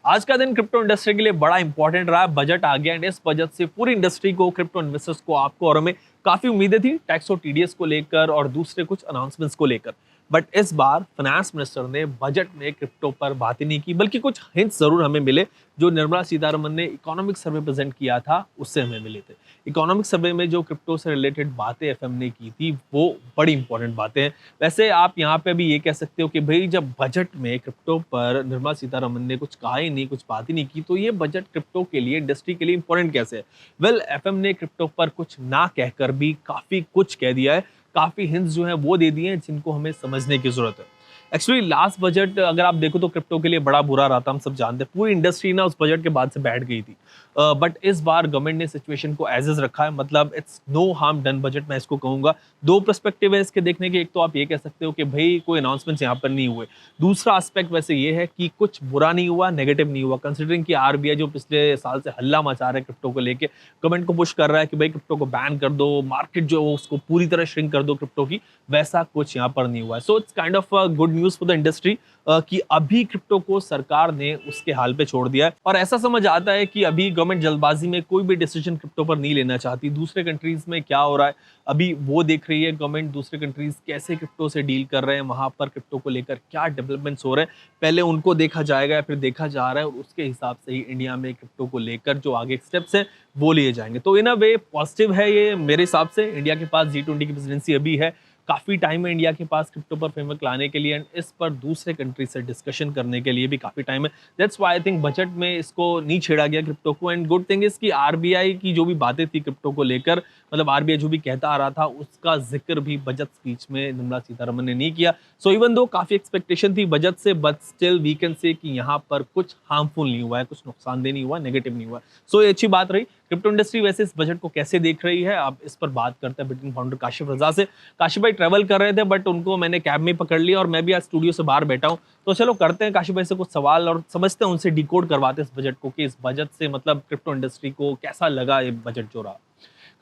आज का दिन क्रिप्टो इंडस्ट्री के लिए बड़ा इंपॉर्टेंट रहा है। बजट आ गया एंड इस बजट से पूरी इंडस्ट्री को, क्रिप्टो इन्वेस्टर्स को, आपको और हमें काफी उम्मीदें थी टैक्स और टीडीएस को लेकर और दूसरे कुछ अनाउंसमेंट्स को लेकर। बट इस बार फाइनेंस मिनिस्टर ने बजट में क्रिप्टो पर बात ही नहीं की, बल्कि कुछ हिंट्स जरूर हमें मिले जो निर्मला सीतारमन ने इकोनॉमिक सर्वे प्रेजेंट किया था उससे हमें मिले थे। इकोनॉमिक सर्वे में जो क्रिप्टो से रिलेटेड बातें एफएम ने की थी वो बड़ी इंपॉर्टेंट बातें हैं। वैसे आप यहाँ पे भी ये कह सकते हो कि भाई जब बजट में क्रिप्टो पर निर्मला सीतारमन ने कुछ कहा ही नहीं, कुछ बात ही नहीं की, तो ये बजट क्रिप्टो के लिए, इंडस्ट्री के लिए इंपॉर्टेंट कैसे है? वेल, एफएम ने क्रिप्टो पर कुछ ना कहकर भी काफी कुछ कह दिया है। काफी हिंट्स जो है वो दे दिए हैं जिनको हमें समझने की जरूरत है। एक्चुअली लास्ट बजट अगर आप देखो तो क्रिप्टो के लिए बड़ा बुरा रहा था, हम सब जानते हैं। पूरी इंडस्ट्री ना उस बजट के बाद से बैठ गई थी। बट इस बार गवर्नमेंट ने सिचुएशन को एज इज रखा है, मतलब it's no harm done budget, मैं इसको कहूंगा। दो पर्सपेक्टिव है इसके देखने के। एक तो आप ये कह सकते हो कि भाई कोई अनाउंसमेंट्स यहाँ पर नहीं हुए। दूसरा एस्पेक्ट वैसे ये है कि कुछ बुरा नहीं हुआ, नेगेटिव नहीं हुआ, कंसिडरिंग कि आरबीआई जो पिछले साल से हल्ला मचा रहा है क्रिप्टो को लेके, गवर्नमेंट को पुश कर रहा है कि भाई क्रिप्टो को बैन कर दो, मार्केट जो है उसको पूरी तरह श्रिंक कर दो क्रिप्टो की। वैसा कुछ यहाँ पर नहीं हुआ है। So it's kind of good news for the industry कि अभी क्रिप्टो को सरकार ने उसके हाल पे छोड़ दिया है। और ऐसा समझ आता है कि अभी गवर्नमेंट जल्दबाजी में कोई भी डिसीजन क्रिप्टो पर नहीं लेना चाहती। दूसरे कंट्रीज में क्या हो रहा है अभी वो देख रही है गवर्नमेंट। दूसरे कंट्रीज कैसे क्रिप्टो से डील कर रहे हैं, वहां पर क्रिप्टो को लेकर क्या डेवलपमेंट्स हो रहे हैं, पहले उनको देखा जाएगा या फिर देखा जा रहा है, और उसके हिसाब से ही इंडिया में क्रिप्टो को लेकर जो आगे स्टेप्स हैं वो लिए जाएंगे। तो इन अ वे पॉजिटिव है ये मेरे हिसाब से। इंडिया के पास G20 की प्रेसिडेंसी अभी है, काफी टाइम है इंडिया के पास क्रिप्टो पर फ्रेमवर्क लाने के लिए, एंड इस पर दूसरे कंट्री से डिस्कशन करने के लिए भी काफी टाइम है। That's why I think budget में इसको नहीं छेड़ा गया क्रिप्टो को। एंड गुड थिंग इज कि आरबीआई की जो भी बातें थी क्रिप्टो को लेकर, मतलब आरबीआई जो भी कहता आ रहा था उसका जिक्र भी बजट स्पीच में निर्मला सीतारमन ने नहीं किया। सो इवन दो काफी एक्सपेक्टेशन थी बजट से, but still we can say कि यहाँ पर कुछ हार्मफुल नहीं हुआ है, कुछ नुकसानदेह नहीं हुआ, नेगेटिव नहीं हुआ। सो ये अच्छी बात रही। क्रिप्टो इंडस्ट्री वैसे इस बजट को कैसे देख रही है, अब इस पर बात करते हैं बिटवीन फाउंडर काशिफ रजा से। काशिफ भाई ट्रेवल कर रहे थे बट उनको मैंने कैब में पकड़ लिया और मैं भी आज स्टूडियो से बाहर बैठा हूँ। तो चलो करते हैं काशिफ भाई से कुछ सवाल और समझते हैं, उनसे डिकोड करवाते हैं इस बजट को कि इस बजट से मतलब क्रिप्टो इंडस्ट्री को कैसा लगा ये बजट जो रहा।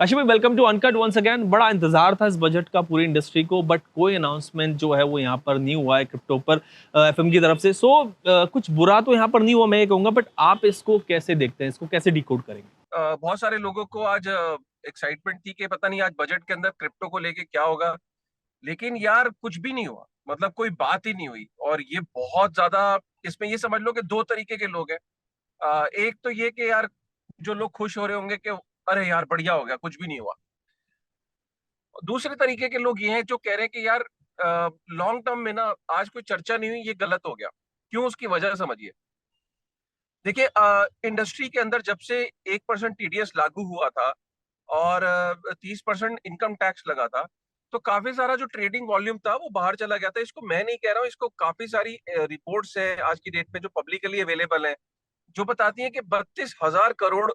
काशिफ भाई, welcome to uncut once again. बड़ा इंतजार था इस बजट का पूरी इंडस्ट्री को, बट कोई अनाउंसमेंट जो है वो यहाँ पर नहीं हुआ है क्रिप्टो पर एफएम की तरफ से। सो कुछ बुरा तो यहाँ पर नहीं हुआ मैं ये कहूंगा, बट आप इसको कैसे देखते हैं, इसको कैसे डिकोड करेंगे? बहुत सारे लोगों को आज एक्साइटमेंट थी कि पता नहीं आज बजट के अंदर क्रिप्टो को लेके क्या होगा। लेकिन यार कुछ भी नहीं हुआ, मतलब कोई बात ही नहीं हुई। और ये बहुत ज्यादा, इसमें ये समझ लो कि दो तरीके के लोग हैं। एक तो ये कि यार जो लोग खुश हो रहे होंगे कि अरे यार बढ़िया हो गया, कुछ भी नहीं हुआ। दूसरे तरीके के लोग ये हैं जो कह रहे हैं कि यार लॉन्ग टर्म में ना आज कोई चर्चा नहीं हुई, ये गलत हो गया। क्यों, उसकी वजह समझिए। देखिए, इंडस्ट्री के अंदर जब से 1% टीडीएस लागू हुआ था और 30% इनकम टैक्स लगा था, तो काफी सारा जो ट्रेडिंग वॉल्यूम था वो बाहर चला गया था। इसको मैं नहीं कह रहा हूँ, इसको काफी सारी रिपोर्ट्स है आज की डेट में जो पब्लिकली अवेलेबल है, जो बताती है कि 32,000 crore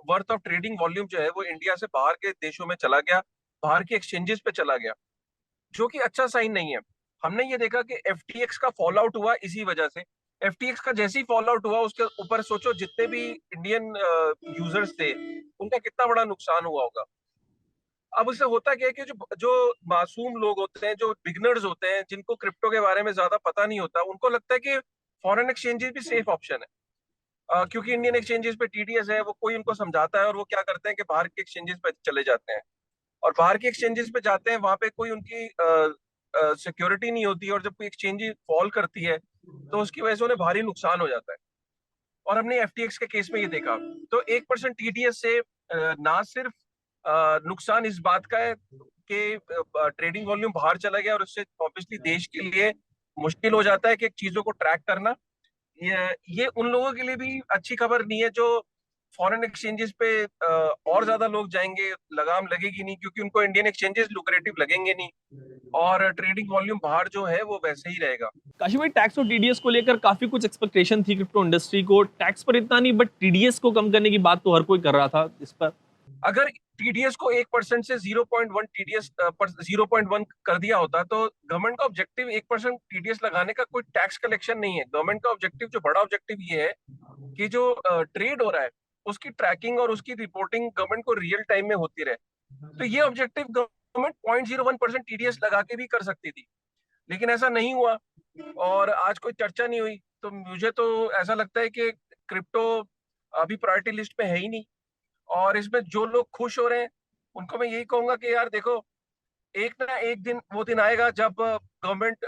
worth of trading volume जो है वो इंडिया से बाहर के देशों में चला गया, बाहर के एक्सचेंजेस पे चला गया, जो कि अच्छा साइन नहीं है। हमने ये देखा कि एफटीएक्स का फॉल आउट हुआ इसी वजह से। एफटीएक्स का जैसे ही फॉल आउट हुआ उसके ऊपर सोचो जितने भी इंडियन यूजर्स थे उनका कितना बड़ा नुकसान हुआ होगा। अब उससे होता क्या है कि जो जो मासूम लोग होते हैं, जो बिगनर्स होते हैं, जिनको क्रिप्टो के बारे में ज्यादा पता नहीं होता, उनको लगता है कि फॉरेन एक्सचेंजेस भी सेफ ऑप्शन है। क्योंकि इंडियन एक्सचेंजेस पे टीडीएस है, वो कोई उनको समझाता है और वो क्या करते हैं कि बाहर के एक्सचेंजेस पे चले जाते हैं। और बाहर के एक्सचेंजेस पे जाते हैं, वहां पे कोई उनकी सिक्योरिटी नहीं होती, और जब कोई एक्सचेंज फॉल करती है तो उसकी वजह से उन्हें भारी नुकसान हो जाता है। और हमने एफटीएक्स के केस में ये देखा। तो 1% टीडीएस से ना सिर्फ नुकसान इस बात का है कि ट्रेडिंग वॉल्यूम बाहर चला गया, और उससे ऑब्वियसली देश के लिए मुश्किल हो जाता है कि चीजों को ट्रैक करना। ये उन लोगों के लिए भी अच्छी खबर नहीं है जो फॉरेन एक्सचेंजेस पे और ज्यादा लोग जाएंगे, लगाम लगेगी नहीं, क्योंकि उनको इंडियन एक्सचेंजेस लुक्रेटिव लगेंगे नहीं, और ट्रेडिंग वॉल्यूम बाहर जो है वो वैसे ही रहेगा। काशिफ भाई, टैक्स और टीडीएस को लेकर काफी कुछ एक्सपेक्टेशन थी क्रिप्टो इंडस्ट्री को। टैक्स पर इतना नहीं, बट टीडीएस को कम करने की बात तो हर कोई कर रहा था इस पर। अगर टीडीएस को 1% से 0.1 टीडीएस पर 0.1 कर दिया होता, तो गवर्नमेंट का ऑब्जेक्टिव 1% टीडीएस लगाने का कोई टैक्स कलेक्शन नहीं है। गवर्नमेंट का ऑब्जेक्टिव, जो बड़ा ऑब्जेक्टिव ये है कि जो ट्रेड हो रहा है उसकी ट्रैकिंग और उसकी रिपोर्टिंग गवर्नमेंट को रियल टाइम में होती रहे। तो ये ऑब्जेक्टिव गवर्नमेंट 0.01% टीडीएस लगा के भी कर सकती थी, लेकिन ऐसा नहीं हुआ और आज कोई चर्चा नहीं हुई। तो मुझे तो ऐसा लगता है कि क्रिप्टो अभी प्रायोरिटी लिस्ट में है ही नहीं। और इसमें जो लोग खुश हो रहे हैं उनको मैं यही कहूंगा कि यार देखो, एक ना एक दिन वो दिन आएगा जब गवर्नमेंट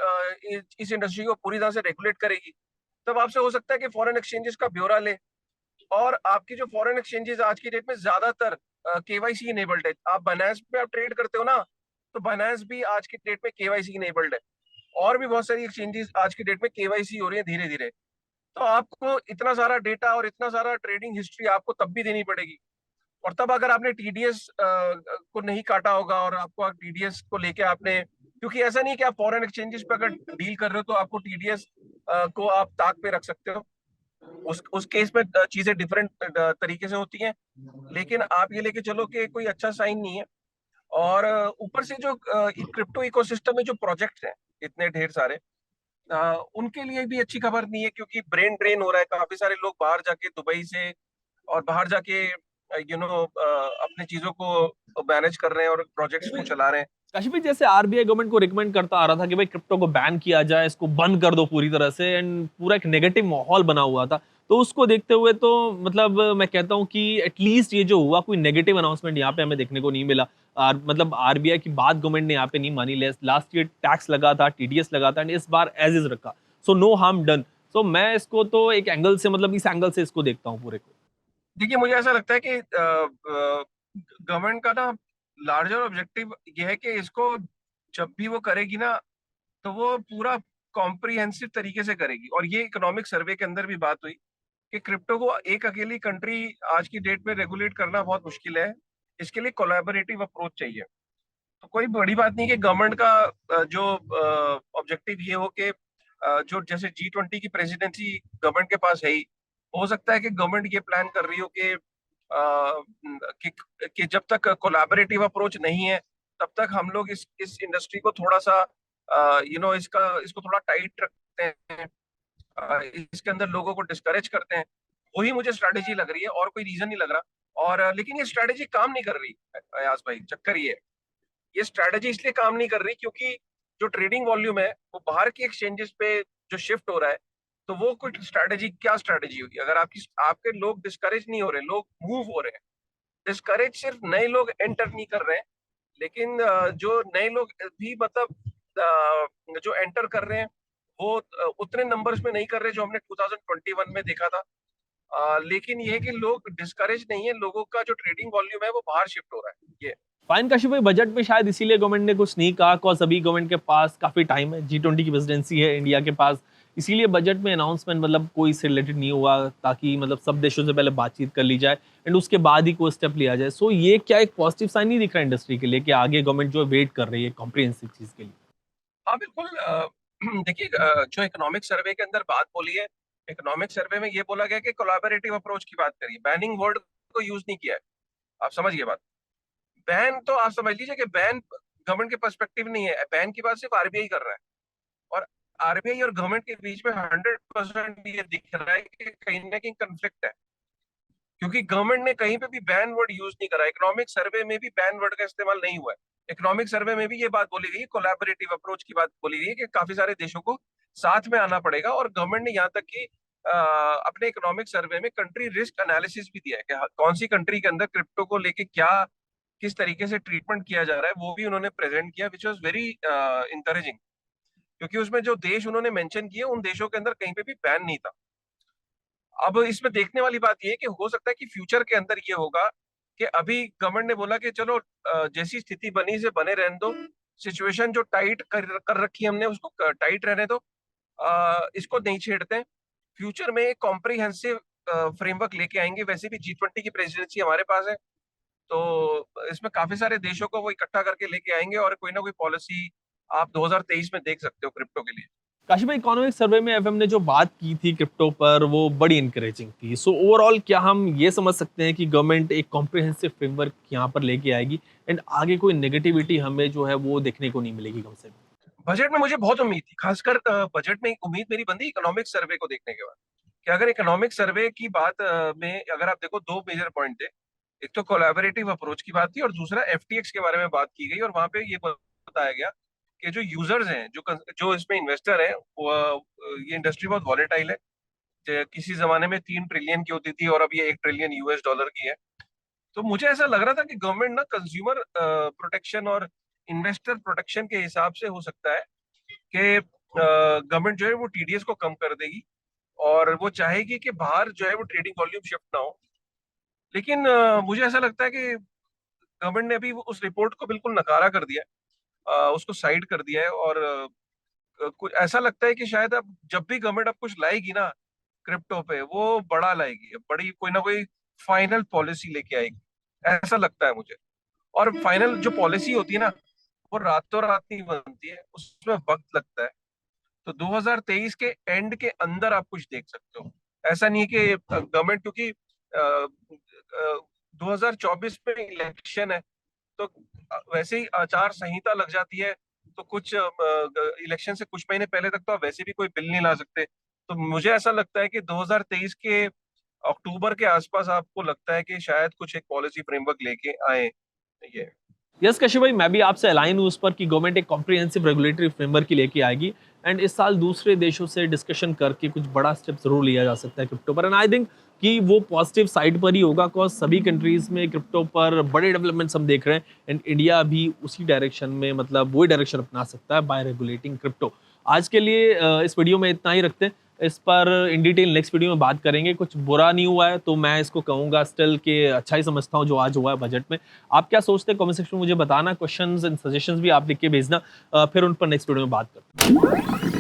इस इंडस्ट्री को पूरी तरह से रेगुलेट करेगी। तब आपसे हो सकता है कि फॉरेन एक्सचेंजेस का ब्यौरा ले, और आपकी जो फॉरेन एक्सचेंजेस आज की डेट में ज्यादातर केवाईसी इनेबल्ड है। आप बाइनेंस पे आप ट्रेड करते हो ना, तो बाइनेंस भी आज की डेट में केवाईसी इनेबल्ड है। और भी बहुत सारी एक्सचेंजेस आज की डेट में केवाईसी हो रही है धीरे धीरे। तो आपको इतना सारा डेटा और इतना सारा ट्रेडिंग हिस्ट्री आपको तब भी देनी पड़ेगी। और तब अगर आपने टीडीएस को नहीं काटा होगा, और आपको टीडीएस को लेके आपने, क्योंकि ऐसा नहीं कि आप फॉरेन एक्सचेंजेस पे अगर डील कर रहे हो तो आपको टीडीएस को आप ताक पे रख सकते हो। उस केस में चीजें डिफरेंट तरीके से होती हैं। लेकिन आप ये लेके चलो कि कोई अच्छा साइन नहीं है। और ऊपर से जो क्रिप्टो इकोसिस्टम में जो प्रोजेक्ट्स हैं इतने ढेर सारे, उनके लिए भी अच्छी खबर नहीं है, क्योंकि ब्रेन ड्रेन हो रहा है। काफी सारे लोग बाहर जाके दुबई से और बाहर जाके अपने चीजों को मैनेज कर रहे हैं और प्रोजेक्ट्स को चला रहे हैं। कश्मीर जैसे आरबीआई गवर्नमेंट को रिकमेंड करता आ रहा था कि भाई क्रिप्टो को बैन किया जाए, इसको बंद कर दो पूरी तरह से, एंड पूरा एक नेगेटिव माहौल बना हुआ था। तो उसको देखते हुए तो मतलब मैं कहता हूँ कि एटलीस्ट ये जो हुआ, कोई नेगेटिव अनाउंसमेंट यहाँ पे हमें देखने को नहीं मिला। मतलब आरबीआई की बात गवर्नमेंट ने यहाँ पे नहीं मानी। लास्ट ईयर टैक्स लगा था, टीडीएस लगा था, एंड इस बार एज इज रखा। So no harm done. So मैं इसको तो एक एंगल से, मतलब इस एंगल से इसको देखता हूँ पूरे को। देखिए, मुझे ऐसा लगता है कि गवर्नमेंट का ना लार्जर ऑब्जेक्टिव ये है कि इसको जब भी वो करेगी ना, तो वो पूरा कॉम्प्रिहेंसिव तरीके से करेगी। और ये इकोनॉमिक सर्वे के अंदर भी बात हुई कि क्रिप्टो को एक अकेली कंट्री आज की डेट में रेगुलेट करना बहुत मुश्किल है। इसके लिए कोलैबोरेटिव अप्रोच चाहिए। तो कोई बड़ी बात नहीं कि गवर्नमेंट का जो ऑब्जेक्टिव ये हो कि जो जैसे G20 की प्रेसिडेंसी गवर्नमेंट के पास है ही, हो सकता है कि गवर्नमेंट ये प्लान कर रही हो कि कि जब तक कोलैबोरेटिव अप्रोच नहीं है तब तक हम लोग इस इंडस्ट्री को थोड़ा सा इसको थोड़ा टाइट रखते हैं, इसके अंदर लोगों को डिस्करेज करते हैं। वही मुझे स्ट्रैटेजी लग रही है, और कोई रीजन नहीं लग रहा। और लेकिन ये स्ट्रैटेजी काम नहीं कर रही अयाज भाई। चक्कर ये स्ट्रैटेजी इसलिए काम नहीं कर रही क्योंकि जो ट्रेडिंग वॉल्यूम है वो बाहर की एक्सचेंजेस पे जो शिफ्ट हो रहा है, तो वो कोई स्ट्रैटेजी, क्या स्ट्रैटेजी होगी अगर आपके लोग डिस्करेज नहीं हो रहे, लोग मूव हो रहे हैं। डिस्करेज सिर्फ नए लोग एंटर नहीं कर रहे हैं, लेकिन जो नए लोग भी मतलब जो एंटर कर रहे हैं वो उतने नंबर्स में नहीं कर रहे जो हमने 2021 में देखा था। लेकिन ये है कि लोग डिस्करेज नहीं है, लोगों का जो ट्रेडिंग वॉल्यूम है वो बाहर शिफ्ट हो रहा है ये। फाइन काशिफ भाई, बजट में शायद इसीलिए गवर्नमेंट ने कुछ नहीं कहा, कॉज अभी गवर्नमेंट के पास काफी टाइम है, G20 की प्रेसिडेंसी है इंडिया के पास। इसीलिए बजट में अनाउंसमेंट मतलब कोई से रिलेटेड नहीं हुआ, ताकि मतलब सब देशों से पहले बातचीत कर ली जाए एंड उसके बाद ही कोई स्टेप लिया जाए। सो ये क्या एक पॉजिटिव साइन नहीं दिख रहा इंडस्ट्री के लिए कि आगे गवर्नमेंट जो वेट कर रही है कॉम्प्रिहेंसिव चीज के लिए? हाँ बिल्कुल। देखिए, जो इकोनॉमिक सर्वे के अंदर बात बोली है, इकोनॉमिक सर्वे में ये बोला गया कि कोलैबोरेटिव अप्रोच की बात करिए, बैनिंग वर्ड को यूज नहीं किया है। आप समझिए बात। बैन तो आप समझ लीजिए कि बैन गवर्नमेंट के पर्सपेक्टिव नहीं है, बैन की बात सिर्फ आरबीआई कर रहा है। और आरबीआई और गवर्नमेंट के बीच में 100% ये दिख रहा है कि कहीं ना कहीं कंफ्लिक्ट है, क्योंकि गवर्नमेंट ने कहीं पे भी बैन वर्ड यूज नहीं करा। इकोनॉमिक सर्वे में भी बैन वर्ड का इस्तेमाल नहीं हुआ है। इकोनॉमिक सर्वे में भी ये बात बोली गई, कोलैबोरेटिव अप्रोच की बात बोली गई कि काफी सारे देशों को साथ में आना पड़ेगा। और गवर्नमेंट ने यहाँ तक कि अपने इकोनॉमिक सर्वे में कंट्री रिस्क एनालिसिस भी दिया है कि कौन सी कंट्री के अंदर क्रिप्टो को लेके क्या, किस तरीके से ट्रीटमेंट किया जा रहा है, वो भी उन्होंने प्रेजेंट किया, विच वॉज वेरी इंकरेजिंग। क्योंकि उसमें जो देश उन्होंने मेंशन किए उन देशों के अंदर कहीं पे भी बैन नहीं था। अब इसमें देखने वाली बात यह है कि हो सकता है कि फ्यूचर के अंदर ये होगा कि अभी गवर्नमेंट ने बोला कि चलो जैसी स्थिति बनी से बने रहने दो, सिचुएशन जो टाइट कर रखी है हमने उसको टाइट रहने दो, इसको नहीं छेड़ते हैं। फ्यूचर में एक कॉम्प्रिहेंसिव फ्रेमवर्क लेके आएंगे। वैसे भी G20 की प्रेसिडेंसी हमारे पास है, तो इसमें काफी सारे देशों को वो इकट्ठा करके लेके आएंगे और कोई ना कोई पॉलिसी आप 2023 में देख सकते हो क्रिप्टो के लिए। काशिफ भाई, इकोनॉमिक सर्वे में एफएम ने जो बात की थी क्रिप्टो पर, वो बड़ी इंकरेजिंग थी। सो ओवरऑल क्या हम ये समझ सकते हैं कि गवर्नमेंट एक कॉम्प्रिहेंसिव फ्रेमवर्क यहाँ पर लेके आएगी एंड आगे कोई नेगेटिविटी हमें जो है वो देखने को नहीं मिलेगी कम से कम? बजट में मुझे बहुत उम्मीद थी, खासकर बजट में उम्मीद मेरी बंदी इकोनॉमिक सर्वे को देखने के बाद, कि अगर इकोनॉमिक सर्वे की बात में अगर आप देखो, दो मेजर पॉइंट थे। एक तो कोलैबोरेटिव अप्रोच की बात थी और दूसरा एफटीएक्स के बारे में बात की गई। और वहां पे ये बताया गया कि जो यूजर्स हैं, जो इसमें इन्वेस्टर हैं, ये इंडस्ट्री बहुत वॉलेटाइल है, किसी जमाने में 3 ट्रिलियन की होती थी और अब ये 1 ट्रिलियन यूएस डॉलर की है। तो मुझे ऐसा लग रहा था कि गवर्नमेंट ना कंज्यूमर प्रोटेक्शन और इन्वेस्टर प्रोटेक्शन के हिसाब से हो सकता है कि गवर्नमेंट जो है वो टीडीएस को कम कर देगी और वो चाहेगी कि बाहर जो है वो ट्रेडिंग वॉल्यूम शिफ्ट ना हो। लेकिन मुझे ऐसा लगता है कि गवर्नमेंट ने अभी उस रिपोर्ट को बिल्कुल नकारा कर दिया है, उसको साइड कर दिया है। और कुछ ऐसा लगता है कि शायद अब जब भी गवर्नमेंट अब कुछ लाएगी ना क्रिप्टो पे, वो बड़ा लाएगी, बड़ी कोई ना कोई फाइनल पॉलिसी लेके आएगी, ऐसा लगता है मुझे। और फाइनल जो पॉलिसी होती है ना, वो रातों रात नहीं बनती है, उसमें वक्त लगता है। तो 2023 के एंड के अंदर आप कुछ देख सकते हो। ऐसा नहीं है कि गवर्नमेंट, क्योंकि 2024 में इलेक्शन है, तो वैसे ही आचार संहिता लग जाती है। तो कुछ इलेक्शन से कुछ महीने पहले तक तो आप वैसे भी कोई बिल नहीं ला सकते। तो मुझे ऐसा लगता है कि 2023 के अक्टूबर के आसपास आपको लगता है कि शायद कुछ एक पॉलिसी फ्रेमवर्क लेके आए ये। यस कश्यप भाई, मैं भी आपसे अलाइन हूँ उस पर कि गवर्नमेंट एक कॉम्प्रिहेंसिव रेगुलेटरी फ्रेमवर्क की लेके आएगी एंड इस साल दूसरे देशों से डिस्कशन करके कुछ बड़ा स्टेप जरूर लिया जा सकता है क्रिप्टो पर। एंड आई थिंक कि वो पॉजिटिव साइड पर ही होगा, बिकॉज सभी कंट्रीज में क्रिप्टो पर बड़े डेवलपमेंट्स हम देख रहे हैं एंड इंडिया भी उसी डायरेक्शन में, मतलब वही डायरेक्शन अपना सकता है बाय रेगुलेटिंग क्रिप्टो। आज के लिए इस वीडियो में इतना ही रखते हैं। इस पर इन डिटेल नेक्स्ट वीडियो में बात करेंगे। कुछ बुरा नहीं हुआ है तो मैं इसको कहूँगा स्टिल के अच्छा ही समझता हूँ जो आज हुआ है बजट में। आप क्या सोचते हैं कमेंट सेक्शन में मुझे बताना, क्वेश्चंस एंड सजेशंस भी आप लिख के भेजना, फिर उन पर नेक्स्ट वीडियो में बात करते हैं।